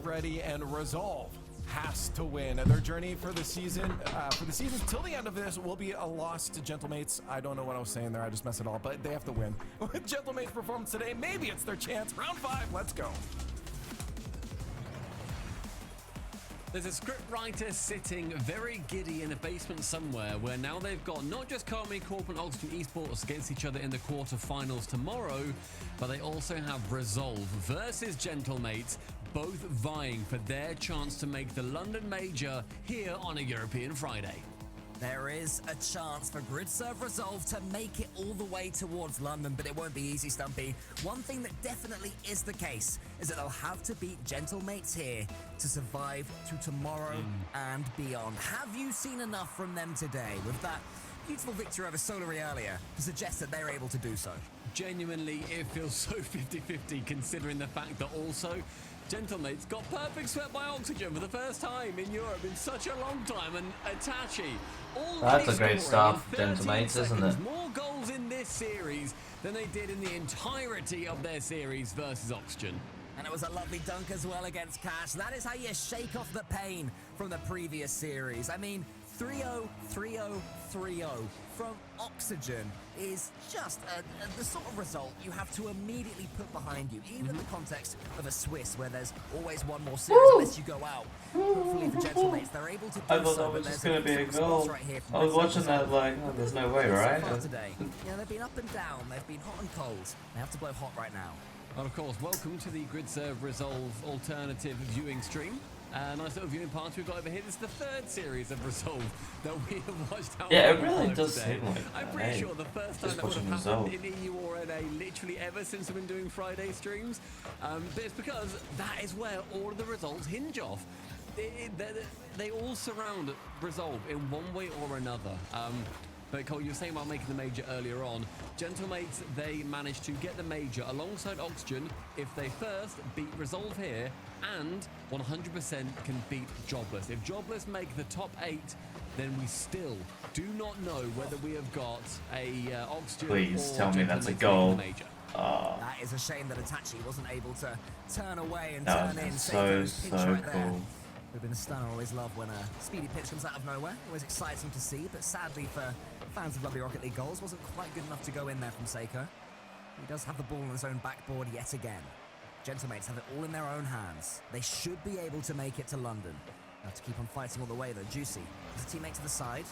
ready, and Resolve has to win. Their journey for the season till the end of this will be a loss to GentleMates. I don't know what I was saying there, I just messed it all, but they have to win. With GentleMates' performance today, maybe it's their chance. Round 5, let's go. There's a scriptwriter sitting very giddy in a basement somewhere where now they've got not just Karmi Corp and Oxygen Esports against each other in the quarterfinals tomorrow, but they also have Resolve versus GentleMates, both vying for their chance to make the London Major here on a European Friday. There is a chance for GridServe Resolve to make it all the way towards London, but it won't be easy, Stumpy. One thing that definitely is the case is that they'll have to beat GentleMates here to survive to tomorrow and beyond. Have you seen enough from them today with that beautiful victory over Solary earlier to suggest that they're able to do so? Genuinely, it feels so 50-50 considering the fact that also GentleMates got perfect swept by Oxygen for the first time in Europe in such a long time, and Itachi That's a great start for GentleMates, isn't it? More goals in this series than they did in the entirety of their series versus Oxygen. And it was a lovely dunk as well against Cash. That is how you shake off the pain from the previous series. I mean, 3-0, 3-0, 3-0 from Oxygen is just the sort of result you have to immediately put behind you, even in the context of a Swiss, where there's always one more series unless you go out. Hopefully for GentleMates, they're able to do I thought so, that was but just there's going to be a goal. right here I was watching that like, oh, there's no way, right? So far today, yeah, they've been up and down, they've been hot and cold. They have to blow hot right now. And of course, welcome to the GridServe Resolve alternative viewing stream. Nice little viewing party we've got over here. This is the third series of Resolve that we have watched out. Yeah, it really does today. seem like I'm that, pretty eh? sure the first time Just that would have watching happened Resolve. in EU or NA literally ever since we've been doing Friday streams. But it's because that is where all of the results hinge off. They all surround Resolve in one way or another. But Cole, you were saying about making the major earlier on. GentleMates, they managed to get the major alongside Oxygen if they first beat Resolve here and 100% can beat Jobless. If Jobless make the top 8, then we still do not know whether we have got a Oxygen Please or tell me that's a GentleMates goal. making the major. That is a shame that Itachi wasn't able to turn away and That turn in. was Seiko's pinch so right there. cool. Would have been a stunner. Always love when a speedy pitch comes out of nowhere. Always exciting to see, but sadly for fans of Lovely Rocket League goals, wasn't quite good enough to go in there from Seiko. He does have the ball on his own backboard yet again. GentleMates have it all in their own hands. They should be able to make it to London. Have to keep on fighting all the way though. Juicy, his teammate to the side.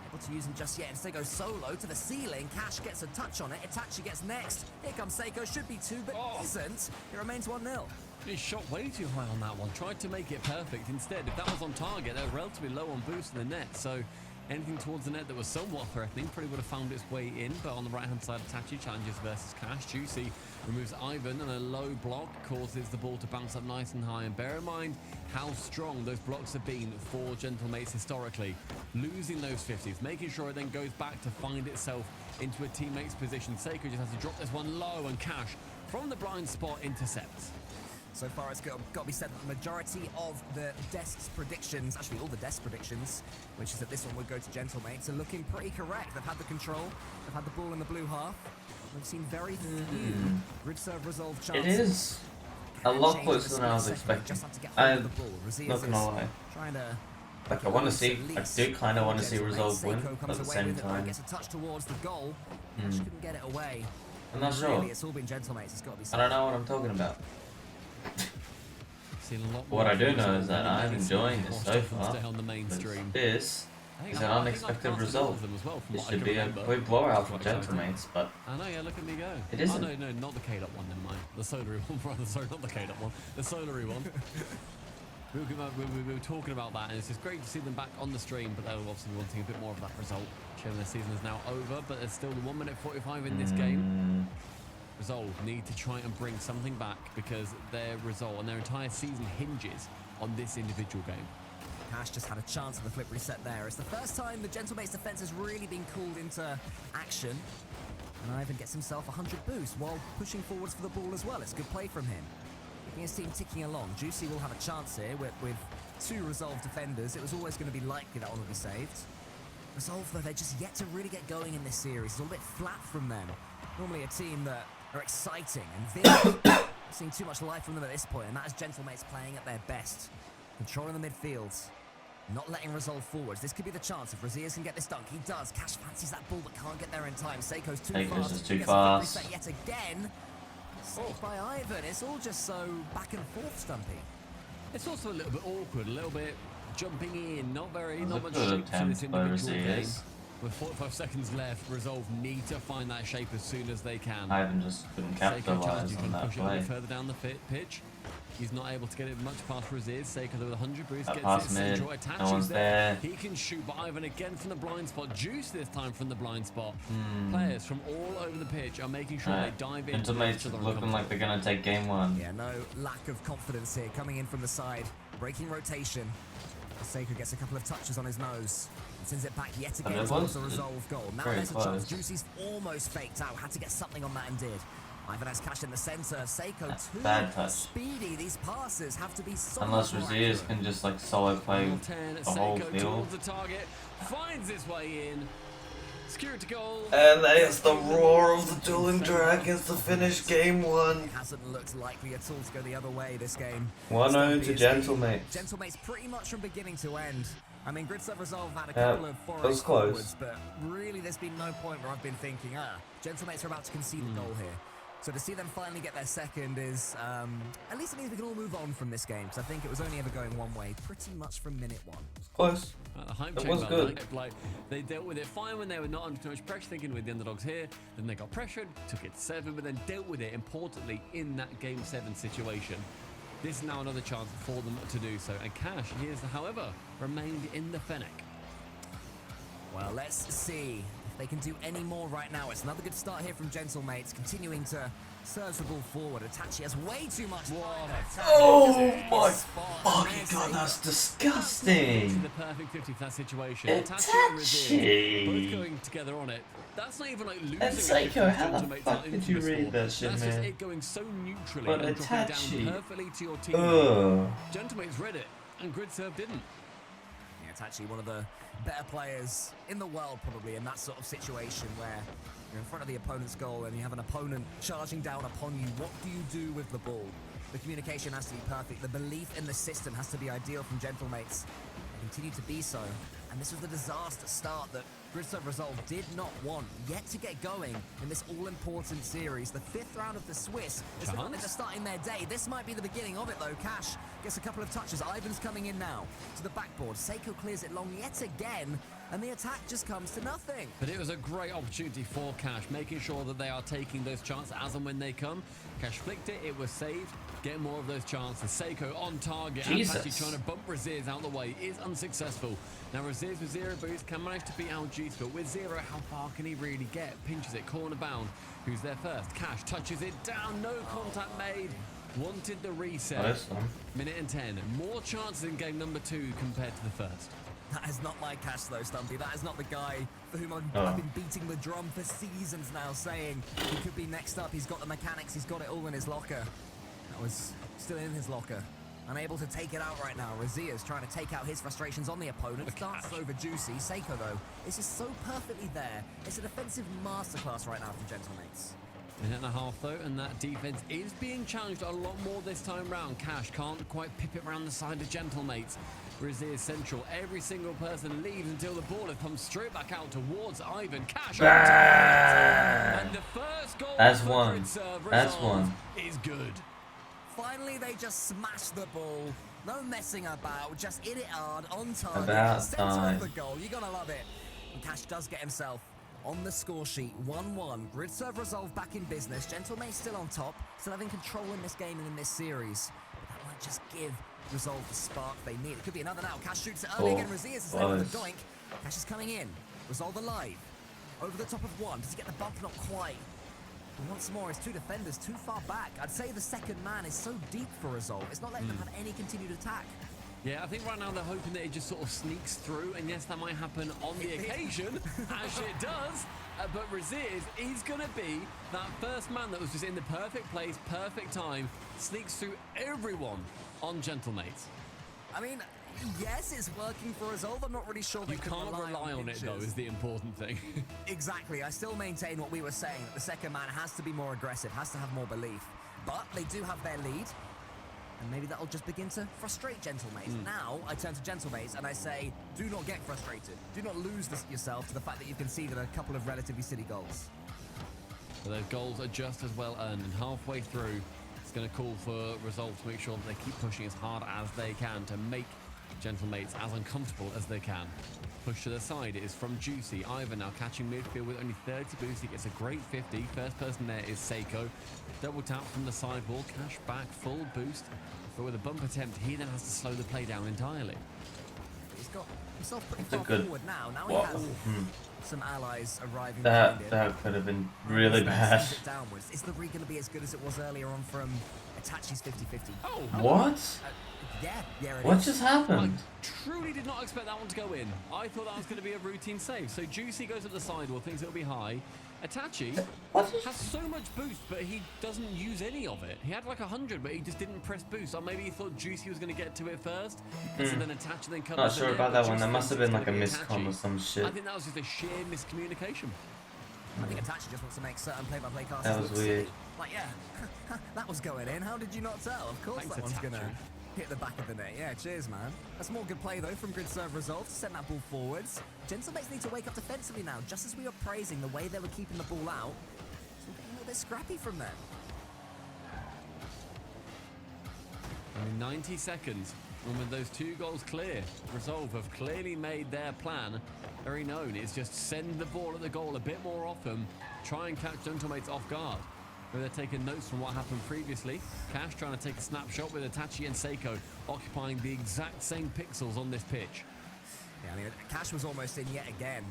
Able to use him just yet. Instead goes solo to the ceiling. Cash gets a touch on it. Itachi gets next. Here comes Seiko. Should be 2, but isn't. It remains 1-0. He shot way too high on that one. Tried to make it perfect. Instead, if that was on target, they were relatively low on boost in the net. So anything towards the net that was somewhat threatening probably would have found its way in. But on the right-hand side, Itachi challenges versus Cash. Juicy removes Ivan, and a low block causes the ball to bounce up nice and high. And bear in mind how strong those blocks have been for GentleMates historically. Losing those 50s, making sure it then goes back to find itself into a teammate's position. Seiko just has to drop this one low, and Cash from the blind spot intercepts. So far, it's got to be said that the majority of the desk's predictions, actually all the desk predictions, which is that this one would go to GentleMates, are looking pretty correct. They've had the control, they've had the ball in the blue half. We've seen very few GridServe Resolve chances. It is a lot closer than I was expecting. I'm not gonna lie. Like, I want to see, I do kind of want to see Resolve win at the same time. Gets a touch towards the goal. She couldn't get it away. I'm not sure. Really, it's all been GentleMates. It's got to be said. I don't know what I'm talking about. Seen a lot What more I do from know Resolve is that than I'm many enjoying series this watched so up and far. stay on the mainstream. This is an unexpected I've result. them as well, from It what I should can be a remember. quick blowout for Quite exciting. GentleMates, but I know, yeah, look at me go. It isn't. Oh, no, not the K-Dot one, never mind. The Solary one, rather, sorry, not the K-Dot one. The Solary one. We were talking about that, and it's just great to see them back on the stream, but they're obviously wanting a bit more of that result. Showing their season is now over, but there's still 1 minute 45 in this game. Resolve need to try and bring something back because their result and their entire season hinges on this individual game. Cash just had a chance of the flip reset there. It's the first time the GentleMates defense has really been called into action. And Ivan gets himself 100 boost while pushing forwards for the ball as well. It's good play from him. Keeping his team ticking along. Juicy will have a chance here with 2 Resolve defenders. It was always going to be likely that one would be saved. Resolve, though, they're just yet to really get going in this series. It's a little bit flat from them. Normally a team that are exciting and vicious. Not seeing too much life from them at this point, and that is GentleMates playing at their best. Controlling the midfields. Not letting resolve forwards. This could be the chance if Razias can get this dunk. He does. Cash fancies that ball but can't get there in time. Seiko's too fast. Is too Gets fast. A victory set yet again. Saved by Ivan. It's all just so back and forth, Stumpy. It's also a little bit awkward, a little bit jumping in, not much good shape to attempt this by individual game. Razias. With 45 seconds left, Resolve need to find that shape as soon as they can. Ivan just couldn't Seiko capitalize challenge, on can that push it a play. bit further down the pitch. He's not able to get it much past Razias. Seiko with 100 boost That gets pass it. mid, Central no attaches one's there. there. He can shoot, but Ivan again from the blind spot. Juice this time from the blind spot. Players from all over the pitch are making sure they dive into GentleMates looking like they're gonna take game one. Yeah, no lack of confidence here. Coming in from the side, breaking rotation. Seiko gets a couple of touches on his nose. And sends it back yet again towards the Resolve goal. Now there's a chance. Juicy's almost faked out. Had to get something on that and did. Ivan has Cash in the center. Seiko too bad touch. speedy. These passes have to be so Unless Razias can just like solo play the whole Seiko field. towards the target, finds his way in. Security goal. And there's the roar of the Dueling Dragons to finish game one. It hasn't looked likely at all to go the other way this game. 1-0 to GentleMates. GentleMates pretty much from beginning to end. I mean, Gridserve Resolve had a couple of that was forest close. forwards, but really there's been no point where I've been thinking, GentleMates are about to concede a goal here. So to see them finally get their second is, at least it means we can all move on from this game. So I think it was only ever going one way, pretty much from minute one. Close. The hype It chamber, was good. like they dealt with it fine when they were not under too much pressure, thinking with the underdogs here. Then they got pressured, took it to 7, but then dealt with it importantly in that game 7 situation. This is now another chance for them to do so. And Cash, he has, however, remained in the Fennec. Well, let's see if they can do any more right now. It's another good start here from GentleMates, continuing to surge the ball forward. Itachi has way too much time. Oh my fucking god, that's disgusting. The perfect 50 for that situation. Itachi and Razias both going together on it. That's not even like losing. And Seiko, how the fuck did you read that shit, That's man? just it going so neutrally But and dropping Itachi. down perfectly to your teammate. Ugh. GentleMates read it, and Gridserve didn't. Yeah, it's actually one of the better players in the world, probably, in that sort of situation where you're in front of the opponent's goal and you have an opponent charging down upon you. What do you do with the ball? The communication has to be perfect. The belief in the system has to be ideal from GentleMates. They continue to be so. And this was the disaster start that Gridserve Resolve did not want yet to get going in this all-important series. The 5th round of the Swiss is the one that are starting their day. This might be the beginning of it, though. Cash gets a couple of touches. Ivan's coming in now to the backboard. Seiko clears it long yet again, and the attack just comes to nothing. But it was a great opportunity for Cash, making sure that they are taking those chances as and when they come. Cash flicked it, it was saved. Get more of those chances. Seiko on target. Jesus. And actually trying to bump Razias out the way is unsuccessful. Now Razias with 0 boost can manage to beat out Juice, but with 0, how far can he really get? Pinches it, corner bound. Who's there first? Cash touches it down, no contact made. Wanted the reset. Nice one. Minute and 10. More chances in game number 2 compared to the first. That is not my Cash, though, Stumpy. That is not the guy for whom I've been beating the drum for seasons now, saying he could be next up. He's got the mechanics. He's got it all in his locker. That was still in his locker. Unable to take it out right now. Razias trying to take out his frustrations on the opponent. Starts over Juicy. Seiko, though, is just so perfectly there. It's a defensive masterclass right now from GentleMates. Minute and a half though, and that defense is being challenged a lot more this time round. Cash can't quite pip it around the side of GentleMates. Razias central. Every single person leaves until the ball has come straight back out towards Ivan. Cash on target. And the first goal That's for one. Gridserve That's Resolve one. is good. Finally, they just smashed the ball. No messing about, just hit it hard, on target. About Center time. of the goal. You're gonna love it. And Cash does get himself on the score sheet. 1-1. Gridserve Resolve back in business. GentleMates still on top, still having control in this game and in this series. But that might just give Resolve the spark they need. It could be another now. Cash shoots it early again. Razias is there with the doink. Cash is coming in. Resolve alive. Over the top of one. Does he get the bump? Not quite. And once more, it's 2 defenders too far back. I'd say the second man is so deep for Resolve. It's not letting them have any continued attack. Yeah, I think right now they're hoping that it just sort of sneaks through, and yes, that might happen on the occasion, as it does. But Razias is going to be that first man that was just in the perfect place, perfect time, sneaks through everyone on GentleMates. I mean, yes, it's working for Resolve. I'm not really sure they You can can't rely on it, though, is the important thing. Exactly. I still maintain what we were saying, that the second man has to be more aggressive, has to have more belief. but they do have their lead. And maybe that'll just begin to frustrate GentleMates. Now, I turn to GentleMates and I say, do not get frustrated. Do not lose yourself to the fact that you've conceded a couple of relatively silly goals. But those goals are just as well earned, and halfway through, it's going to call for Resolve to make sure that they keep pushing as hard as they can to make GentleMates as uncomfortable as they can. Push to the side is from Juicy. Ivan now catching midfield with only 30 boost. He gets a great 50. First person there is Seiko. Double tap from the sidewall. Cash back, full boost. But with a bump attempt, he then has to slow the play down entirely. He's got himself pretty far forward now. Now he has some allies arriving. That could have been really bad. Downwards. Is the re going to be as good as it was earlier on from Itachi's 50-50? Oh, what? Yeah, what just happened? I truly did not expect that one to go in. I thought that was going to be a routine save. So Juicy goes up the sidewall, thinks it'll be high. Itachi has so much boost, but he doesn't use any of it. He had like 100, but he just didn't press boost. Or maybe he thought Juicy was going to get to it first. So then Itachi then cut. Not sure about that one. That must have been like a miscom or some shit. I think that was just a sheer miscommunication. I think Itachi just wants to make certain play-by-play casters That was look weird. silly. Like, yeah, that was going in. How did you not tell? Of course Thanks, that one's Itachi. going to hit the back of the net. Yeah, cheers, man. That's more good play, though, from Grid Serve Resolve to send that ball forwards. GentleMates need to wake up defensively now. Just as we were praising the way they were keeping the ball out, it's looking a little bit scrappy from them. In 90 seconds, and with those 2 goals clear, Resolve have clearly made their plan very known. It's just send the ball at the goal a bit more often, try and catch GentleMates off guard. Where they're taking notes from what happened previously. Cash trying to take a snapshot with Itachi and Seiko occupying the exact same pixels on this pitch. Yeah, I mean, Cash was almost in yet again.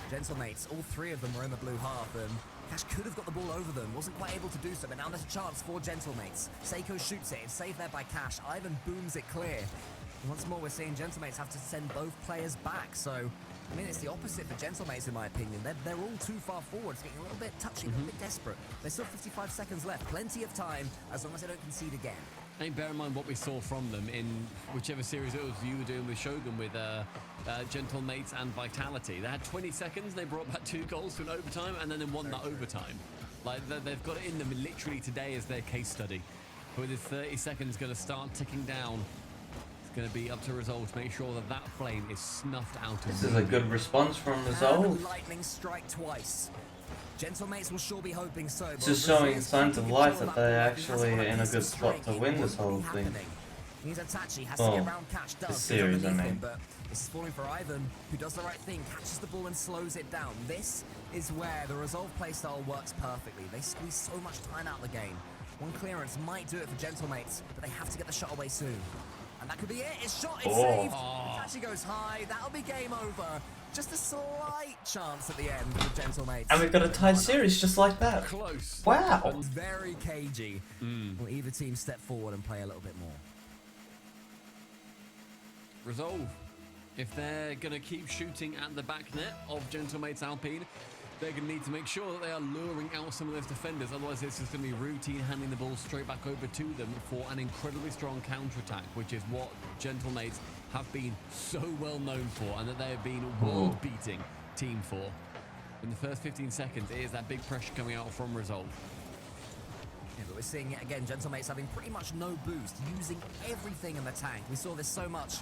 GentleMates, all 3 of them were in the blue half, and Cash could have got the ball over them, wasn't quite able to do so, but now there's a chance for GentleMates. Seiko shoots it, it's saved there by Cash. Ivan booms it clear. And once more, we're seeing GentleMates have to send both players back, so I mean, it's the opposite for GentleMates, in my opinion. They're all too far forward. It's getting a little bit touchy, a little bit desperate. There's still 55 seconds left. Plenty of time, as long as they don't concede again. I mean, bear in mind what we saw from them in whichever series it was you were doing with Shogun with GentleMates and Vitality. They had 20 seconds. They brought back 2 goals to an overtime, and then they won that overtime. Like, they've got it in them literally today as their case study. But with this 30 seconds going to start ticking down, going to be up to Resolve to make sure that that flame is snuffed out. This is a good response from Resolve. Lightning strike twice. GentleMates will sure be hoping so. It's just showing signs of life that they're actually in a good spot to win this whole thing. Itachi has to get around Cash, does, this series, I mean. but this is falling for Ivan, who does the right thing, catches the ball and slows it down. This is where the Resolve playstyle works perfectly. They squeeze so much time out of the game. One clearance might do it for GentleMates, but they have to get the shot away soon. And that could be it. It's shot, it's saved. Itachi goes high. That'll be game over. Just a slight chance at the end for GentleMates. And we've got a tied series just like that. Close. Wow. Very cagey. Will either team step forward and play a little bit more? Resolve, if they're going to keep shooting at the back net of GentleMates Alpine, they're going to need to make sure that they are luring out some of those defenders. Otherwise, it's just going to be routine handing the ball straight back over to them for an incredibly strong counter-attack, which is what GentleMates have been so well known for and that they have been world-beating team for. In the first 15 seconds, it is that big pressure coming out from Resolve. Yeah, but we're seeing it again. GentleMates having pretty much no boost, using everything in the tank. We saw this so much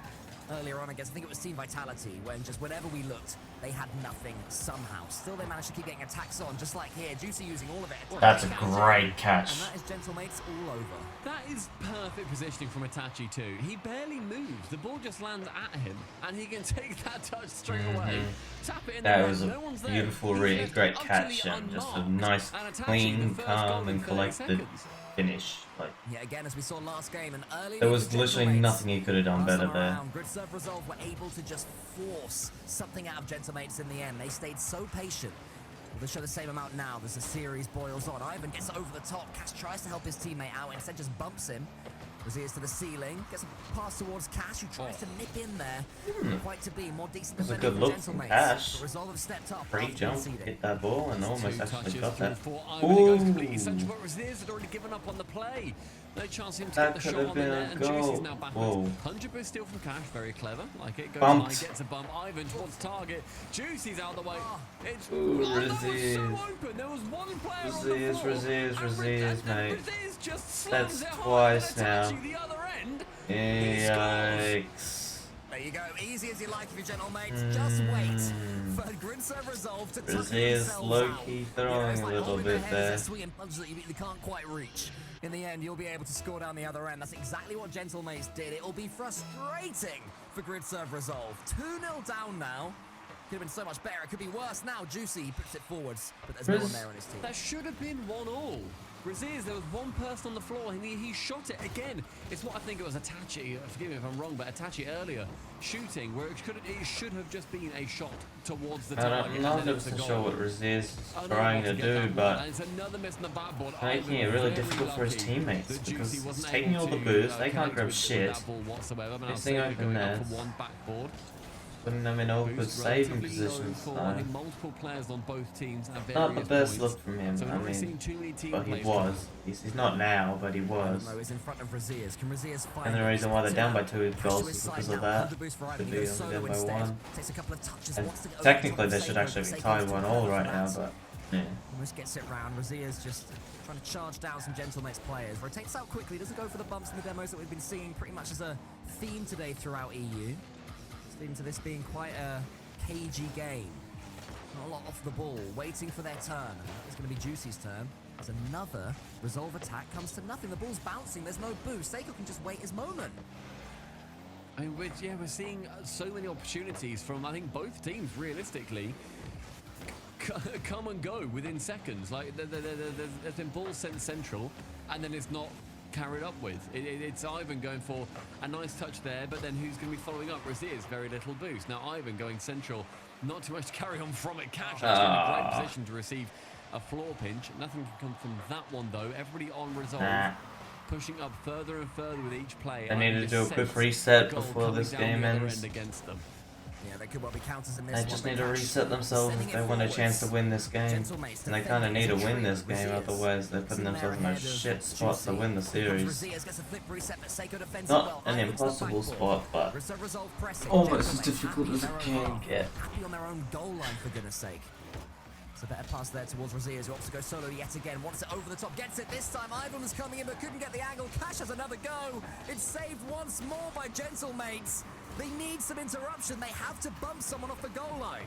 earlier on against, I think it was Team Vitality, when just whenever we looked, they had nothing somehow. Still, they managed to keep getting attacks on, just like here. Juicy using all of it. That's a great catch. And that is GentleMates all over. That is perfect positioning from Itachi too. He barely moves. The ball just lands at him, and he can take that touch straight away. Tap it in that the was net. a No one's there. beautiful, He's really left great utterly catch and just a unmarked. nice, And Itachi, clean, the first goal calm, in and 30 collected seconds. finish. Like, Yeah, again, as we saw last game, and early there was literally nothing he could have done better there. Grid Serve Resolve were able to just force something out of GentleMates in the end. They stayed so patient. Well, they show the same amount now. There's a series boils on. Ivan gets over the top. Cash tries to help his teammate out, instead just bumps him. Razier's to the ceiling, gets a pass towards Cash, who tries to nip in there. Quite to be more decent That's a defending good for look from GentleMates. Cash. But Resolve have stepped up. Free after jump, conceding. hit that ball, and almost Two actually touches got that. for Ivan. It goes completely Ooh. central, but Razier's had already given up on the play. No chance for him to That get the could shot have on the been net, a and goal. Juicy's now backwards. Whoa. 100 boost steal from Cash, very clever. Like it goes Bumped. high, gets a bump. Ivan towards target. Juicy's out the way. It's Ooh, that was so Raziz. open. There was one player on the Raziz, floor. Raziz, mate. Raziz just slams That's it hard twice and now. attaching the other end. Yikes. There you go, easy as you like if you're GentleMates. Just wait for grid serve resolve to tuck Raziz themselves low-key out. throwing it's a like little holding bit their heads, there. they're swinging punches that you can't quite reach. In the end, you'll be able to score down the other end. That's exactly what GentleMates did. It'll be frustrating for grid serve resolve. 2-0 down now. Could have been so much better. It could be worse now. Juicy puts it forwards, but there's no one there on his team. That should have been 1-1. Raziz, there was one person on the floor and he shot it again. It's what I think it was Atachi, forgive me if I'm wrong, but Atachi earlier shooting where it should have just been a shot towards the target. I'm not 100% sure what Raziz is trying to do, but it's another miss in the backboard. making it really difficult for his teammates because he's taking all the boost, they can't grab shit. Missing open nets. Putting them in awkward saving positions. I think multiple players on both teams at Not the various best points. look from him, So we're I not seeing mean, too many team but he plays was. He's not now, but he was. Ivan is in front of Raziz. Can Raziz find And the reason why they're down by 2 Cash goals to his is side because now. of that. The boost for Ivan. Could He be goes only solo down by instead. 1. Takes a couple of touches. And wants to go technically over they the should Seiko, actually be but tied Seiko's 1 too all clever right for now, that. but yeah. Almost gets it round. Raziz just trying to charge down some GentleMates players. Rotates out quickly, doesn't go for the bumps in the demos that we've been seeing pretty much as a theme today throughout EU. It's leading to this being quite a cagey game. Not a lot off the ball, waiting for their turn. It's going to be Juicy's turn. As another resolve attack comes to nothing. The ball's bouncing, there's no boost. Seiko can just wait his moment. I mean, we're seeing so many opportunities from, I think, both teams, realistically, come and go within seconds. Like, there's been balls sent central, and then it's not carried up with. It's Ivan going for a nice touch there, but then who's going to be following up? Raziz, very little boost. Now Ivan going central, not too much to carry on from it. Cash actually in a great position to receive a floor pinch. Nothing can come from that one, though. Everybody on resolve. Pushing up further and further with each play. They need to do a quick reset before this game ends. Against them. Yeah, they could well be counters in this They one, just but need to Cash reset themselves if they want a chance to win this game. GentleMates And they kind of need to win this game, otherwise they're putting themselves in a shit spot to win the series. Not an impossible spot, but almost as difficult as it can get. Happy on their own goal line, for goodness sake. It's a better pass there towards Raziz, who wants to go solo yet again. Wants it over the top, gets it this time. Ivan was coming in but couldn't get the angle. Cash has another go. It's saved once more by GentleMates. They need some interruption. They have to bump someone off the goal line.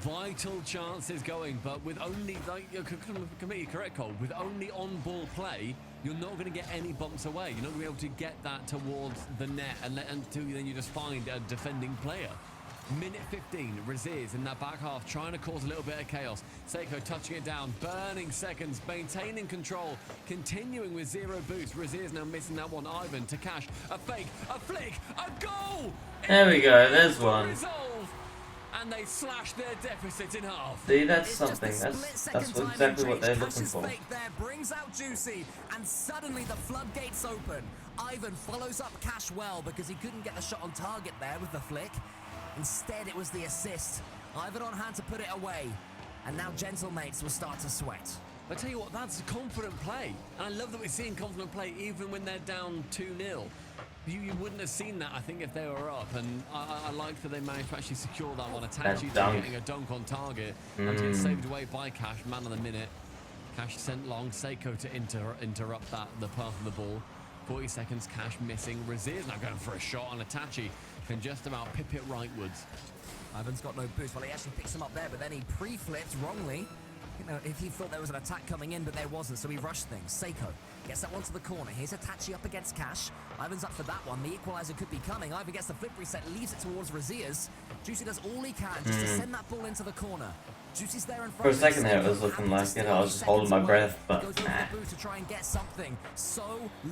Vital chances going, but with only, like, you're completely correct, Cole, with only on-ball play, you're not going to get any bumps away. You're not going to be able to get that towards the net until then you just find a defending player. Minute 15, Raziz in that back half, trying to cause a little bit of chaos. Seiko touching it down, burning seconds, maintaining control, continuing with 0 boost. Raziz now missing that one. Ivan to Cash, a fake, a flick, a goal! There we go, there's one. Resolve, and they slash their deficit in half. See, that's something. That's exactly what they're looking for. Fake there brings out Juicy, and suddenly the floodgates open. Ivan follows up Cash well because he couldn't get the shot on target there with the flick. Instead, it was the assist. Ivan on hand to put it away. And now GentleMates will start to sweat. I tell you what, that's confident play. And I love that we're seeing confident play even when they're down 2-0. You wouldn't have seen that, I think, if they were up. And I like that they managed to actually secure that one. Atachi getting a dunk on target. And to get saved away by Cash, man of the minute. Cash sent long. Seiko to interrupt the path of the ball. 40 seconds, Cash missing. Raziz now going for a shot on Atachi. Can just about pip it rightwards. Ivan's got no boost. Well, he actually picks him up there, but then he pre-flipped wrongly. You know, if he thought there was an attack coming in, but there wasn't, so he rushed things. Seiko gets that one to the corner. Here's Atachi up against Cash. Ivan's up for that one. The equalizer could be coming. Ivan gets the flip reset, leaves it towards Raziz. Juicy does all he can just to send that ball into the corner. Juicy's there in front. For a second there, it was looking like, I was just holding my breath, but nah. To try and get something. So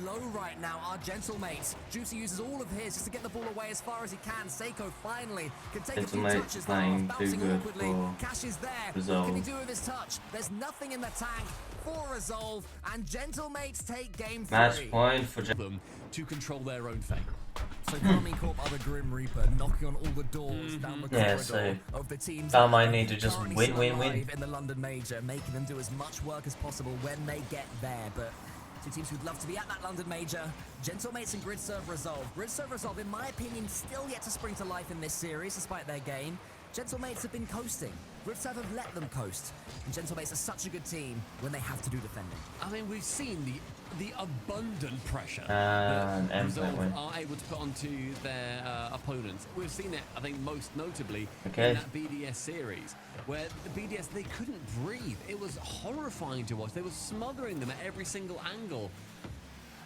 low right now, our GentleMates. Juicy uses all of his just to get the ball away as far as he can. Seiko finally can take a few touches now, bouncing awkwardly. Cash is there. What can he do with his touch? There's nothing in the tank for resolve, and GentleMates take game 3. Match point for them to control their own fate. So Army Corp are the Grim Reaper, knocking on all the doors down the corridor of the teams. Val might need to just win in the London Major, making them do as much work as possible when they get there. But Two teams who'd love to be at that London major. GentleMates and Grid Serve Resolve. Grid Serve Resolve, in my opinion, still yet to spring to life in this series, despite their game. GentleMates have been coasting. Grid Serve have let them coast. And GentleMates are such a good team when they have to do defending. I mean, we've seen the abundant pressure And that Resolve win. are able to put onto their opponents. We've seen it, I think, most notably in Okay. that BDS series, where the BDS, they couldn't breathe. It was horrifying to watch. They were smothering them at every single angle.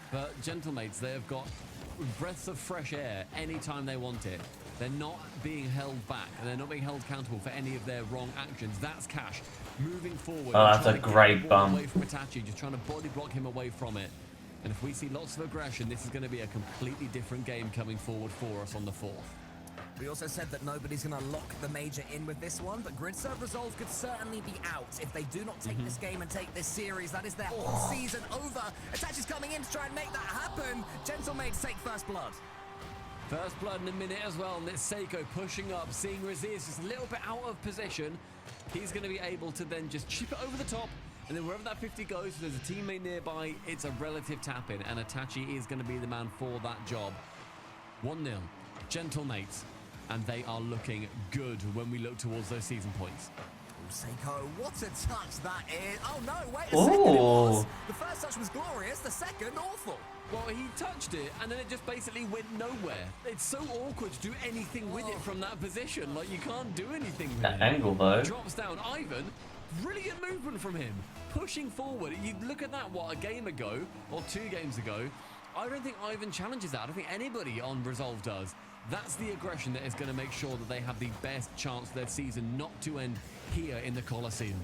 But GentleMates, they have got breaths of fresh air anytime they want it. They're not being held back, and they're not being held accountable for any of their wrong actions. That's Cash moving forward. Oh, that's trying a to get great the ball bump. away from Itachi, just trying to body block him away from it. And if we see lots of aggression, this is going to be a completely different game coming forward for us on the 4th. We also said that nobody's going to lock the major in with this one, but Grid Serve Resolve could certainly be out if they do not take this game and take this series. That is their whole season over. Itachi's coming in to try and make that happen. GentleMates take first blood. First blood in a minute as well, and it's Seiko pushing up, seeing Raziz just a little bit out of position. He's going to be able to then just chip it over the top, and then wherever that 50 goes, if there's a teammate nearby, it's a relative tap-in, and Itachi is going to be the man for that job. 1-0, GentleMates, and they are looking good when we look towards those season points. Seiko, what a touch that is. Oh no, wait a second, it was. The first touch was glorious, the second, awful. Well, he touched it, and then it just basically went nowhere. It's so awkward to do anything with it from that position. Like, you can't do anything with That it. angle, though. Drops down. Ivan, brilliant movement from him. Pushing forward. You look at that, what, a game ago, or 2 games ago. I don't think Ivan challenges that. I don't think anybody on Resolve does. That's the aggression that is going to make sure that they have the best chance of their season not to end here in the Coliseum.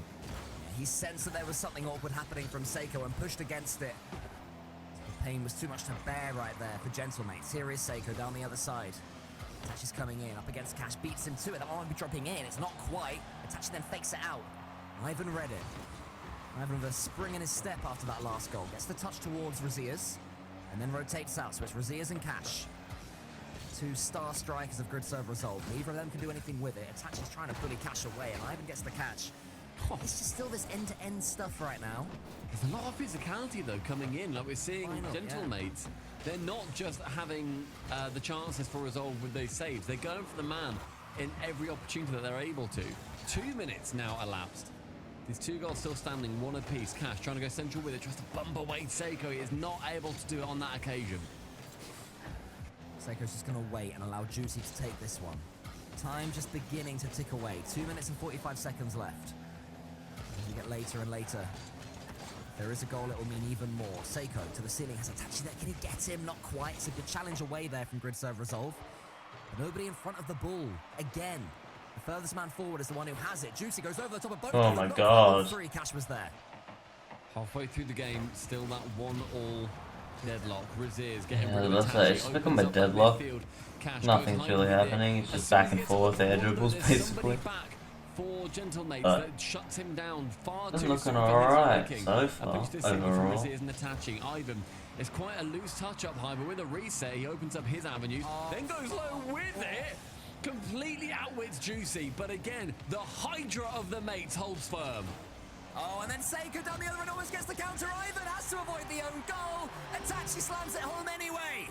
He sensed that there was something awkward happening from Seiko and pushed against it. The pain was too much to bear right there for GentleMates. Here is Seiko down the other side. Itachi's coming in, up against Cash, beats him to it. That one might be dropping in, it's not quite. Itachi then fakes it out. Ivan read it. Ivan with a spring in his step after that last goal. Gets the touch towards Razias, and then rotates out, so it's Razias and Cash. 2 star strikers of Grid Serve Resolve. Neither of them can do anything with it. Itachi's trying to bully Cash away, and Ivan gets the catch. It's just still this end-to-end stuff right now. There's a lot of physicality, though, coming in. Like we're seeing GentleMates. They're not just having the chances for Resolve with those saves. They're going for the man in every opportunity that they're able to. 2 minutes now elapsed. These 2 goals still standing, 1 apiece. Cash trying to go central with it, tries to bump away Seiko. He is not able to do it on that occasion. Seiko's just going to wait and allow Juicy to take this one. Time just beginning to tick away. 2 minutes and 45 seconds left. As we get later and later, if there is a goal, it will mean even more. Seiko to the ceiling, has Itachi there. Can he get him? Not quite. It's a good challenge away there from Grid Serve Resolve. But nobody in front of the ball. Again, the furthest man forward is the one who has it. Juicy goes over the top of both. Oh my god. 3. Cash was there. Halfway through the game, still that 1-1 deadlock. Raziz getting Yeah, rid of that's Itachi. it. It's become Opens a up that deadlock. midfield. Cash Nothing's goes really high with happening. it. It's As just soon back as and he forth hits the air corner, dribbles, there's basically. somebody back for GentleMates But that shuts him down far it's too looking soon. alright Thinking so a far, boost is signal from overall. Raziz and Itachi. Ivan, it's quite a loose touch up high, but with a reset, he opens up his avenues, then goes low with it. Completely outwits Juicy, but again, the Hydra of the mates holds firm. Oh, and then Seiko down the other end almost gets the counter. Ivan has to avoid the own goal. Itachi slams it home anyway.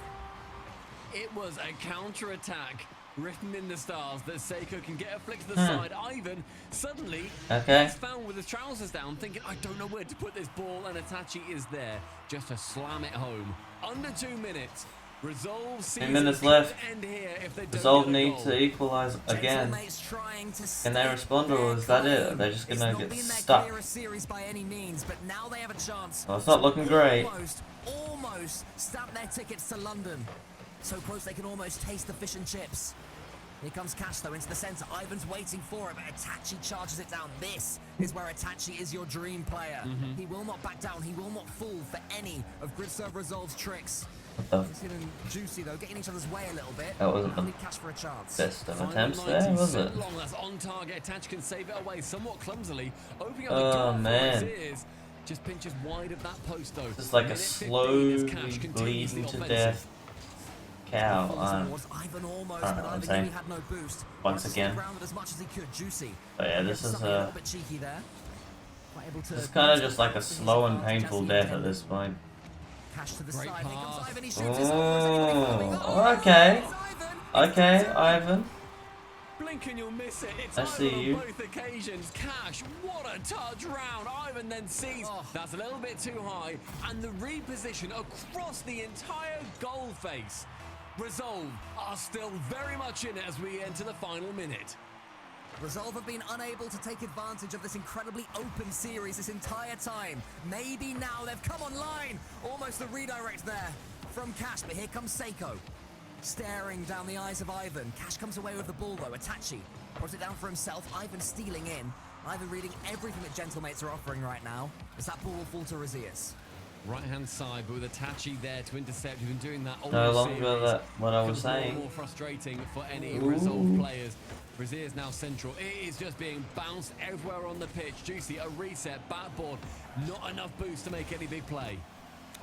It was a counter-attack written in the stars that Seiko can get a flick to the side. Ivan suddenly is found with his trousers down, thinking, I don't know where to put this ball, and Itachi is there just to slam it home. Under 2 minutes. Resolve 2 minutes left. End here if they don't Resolve get a need goal. to equalise again. Can they respond, or is that it? Are they just gonna get stuck? Series by any means, but now they have a chance. Well, it's not looking great. Almost stamp their tickets to London. So close they can almost taste the fish and chips. Here comes Cash though into the centre. Ivan's waiting for it, but Itachi charges it down. This is where Itachi is your dream player. He will not back down. He will not fall for any of Grid Serve Resolve's tricks. He's and Juicy though, getting each other's way a little bit. That wasn't the Only Cash for a chance. best of Final attempts 90 there, was it? long, that's on target. Itachi can save it away somewhat clumsily. Opening up Oh, the door man. for his ears. Just pinches wide of that post though. It's like a Minute 15 slowly as Cash continues the bleeding to offensive. death cow. Towards Ivan almost, I don't but know what I'm Ivan saying. knew he had no boost. Once Just again. grounded as much as he could. Juicy. But yeah, this is Something a little bit cheeky there. Quite able to it's kind of just like a slow and painful death at this point. Cash to the Great side. Here comes pass. Ivan. He shoots his goal. Is anybody coming? Oh, okay. It's Ivan. Okay, Ivan. Blink and you'll miss it. It's I Ivan see on you. both occasions. Cash, what a touch round. Ivan then sees that's a little bit too high, and the reposition across the entire goal face. Resolve are still very much in it as we enter the final minute. Resolve have been unable to take advantage of this incredibly open series this entire time. Maybe now they've come online. Almost a redirect there from Cash, but here comes Seiko. Staring down the eyes of Ivan. Cash comes away with the ball though. Itachi puts it down for himself. Ivan stealing in. Ivan reading everything that GentleMates are offering right now. As that ball will fall to Razias. Right hand side, but with Itachi there to intercept. You've been doing that all No the longer series. that what I was Becomes more and saying. more frustrating for any Resolve players. Brazil is now central. It is just being bounced everywhere on the pitch. Juicy, a reset, backboard. Not enough boost to make any big play.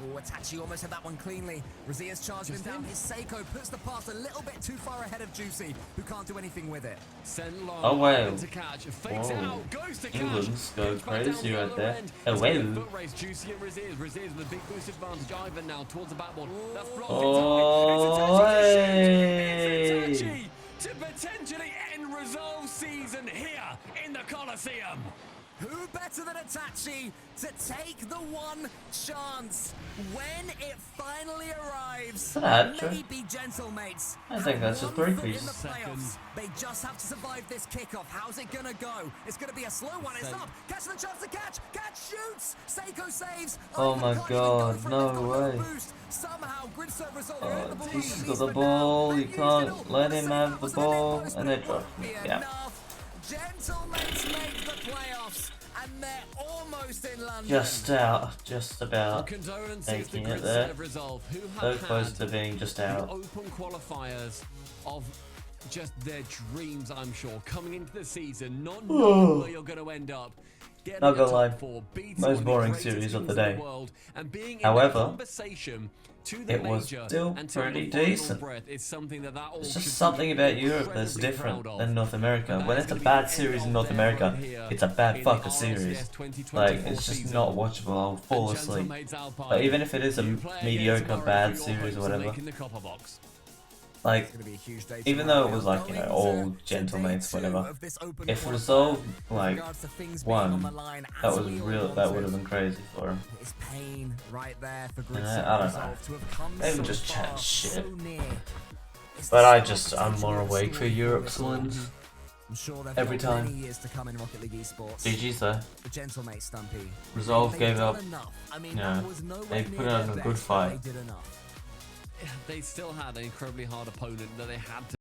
Oh, Itachi almost had that one cleanly. Razias charging him down. His Seiko puts the pass a little bit too far ahead of Juicy, who can't do anything with it. Sent long. Oh, wow. To catch. Fakes it out. Goes to Cash. England's go Comes back down crazy the right other there. end. Oh, It's wow. a foot race. Juicy and Razias. Razias with a big boost advantage. Ivan now towards the backboard. That's blocked. Oh, It's Itachi hey. to potentially end Resolve season here in the Coliseum. Who better than Itachi to take the one chance when it finally arrives? that true? Maybe GentleMates. I think that's just pretty in the decent. playoffs. They just have to survive this kickoff. How's it gonna go? It's gonna be a slow one. It's up. Catch the chance to catch. Catch shoots. Seiko saves. Oh Ivan my can't even God, go for it. no They've got no way. boost. Somehow, grid servers over Oh, the ball. Jesus At got least the for ball. now. You They've can't used it all. let The him save have that the was a big ball, post, and but they it drop won't him. be Yeah. enough. GentleMates make the playoffs, and they're almost in London. Just out. Just about. Condolences to Taking it Grid there. Serve Resolve, who So have close had to being just the out. open qualifiers of just their dreams, I'm sure, coming into the season, not knowing where you're going to end up. Getting Not a gonna top lie, four, beating most one of the boring greatest series of teams the in day. world, and being in However, the conversation to the it was major still until pretty the final decent. breath is something that all It's should just be something about Europe that's incredibly different proud of. than North America. And When that it's is a gonna be bad the series end in North of America, their run here it's a bad in fucking the series. RLCS 2024 Like, it's just season. not watchable. I'll fall And asleep. GentleMates Alpine, But even if it is a you play again mediocre tomorrow bad for your series or hopes of whatever, making the copper box. like, It's gonna be a huge day even though it tomorrow. was like, you know, Going all to GentleMates, day two whatever, of this open if qualifier, Resolve, with like, regards to things being on won, the line that as was we all real, that wanted. would have been crazy for him. It's pain right there for Grid I Serve don't know. Resolve to have come Maybe so just far, chat shit. so near. It's But the I start just, I'm potentially more of a awake for story Europe's this all. wins. I'm sure they've Every got time. many years to come in Rocket League esports. GG's though. The GentleMates Stumpy. Resolve They've gave done up. enough. I mean, Yeah. that was nowhere They near put their on a good best, but fight. They did enough. They still had an incredibly hard opponent that they had to